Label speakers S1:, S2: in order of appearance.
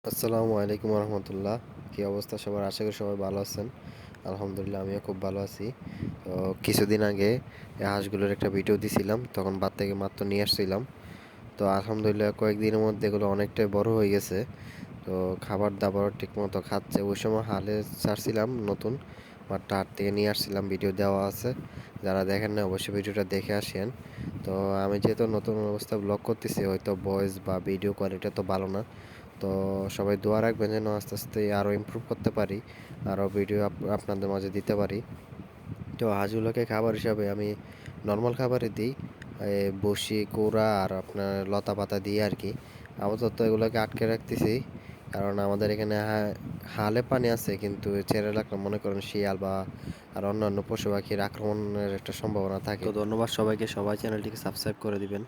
S1: আসসালামু আলাইকুম রহমতুল্লাহ। কী অবস্থা সবার? আশা করি সবাই ভালো আছেন। আলহামদুলিল্লাহ আমিও খুব ভালো আছি। তো কিছুদিন আগে এই হাঁসগুলোর একটা ভিডিও দিছিলাম, তখন বাদ থেকে মাত্র নিয়ে আসছিলাম। তো আলহামদুলিল্লাহ কয়েকদিনের মধ্যে এগুলো অনেকটাই বড় হয়ে গেছে। তো খাবার দাবার ঠিক মতো খাচ্ছে। ওই সময় হালে ছাড়ছিলাম নতুন, মাঠটা হাট থেকে নিয়ে আসছিলাম, ভিডিও দেওয়া আছে। যারা দেখেন না অবশ্যই ভিডিওটা দেখে আসেন। তো আমি যেহেতু নতুন অবস্থা ব্লগ করতেছি, হয়তো ভয়েস বা ভিডিও কোয়ালিটি তো ভালো না। তো সবাই দোয়া রাখবেন যেন আস্তে আস্তে আরও ইমপ্রুভ করতে পারি, আরও ভিডিও আপনাদের মাঝে দিতে পারি। তো হাঁসগুলোকে খাবার হিসাবে আমি নর্মাল খাবারই দিই, বসি কুড়া আর আপনার লতা পাতা দিয়ে আর কি। আপাতত এগুলোকে আটকে রাখতেছি, কারণ আমাদের এখানে হালে পানি আছে, কিন্তু ছেড়ে রাখলে মনে করেন শিয়াল বা আর অন্যান্য পশু পাখির আক্রমণের একটা সম্ভাবনা থাকে। তো ধন্যবাদ সবাইকে, সবাই চ্যানেলটিকে সাবস্ক্রাইব করে দিবেন।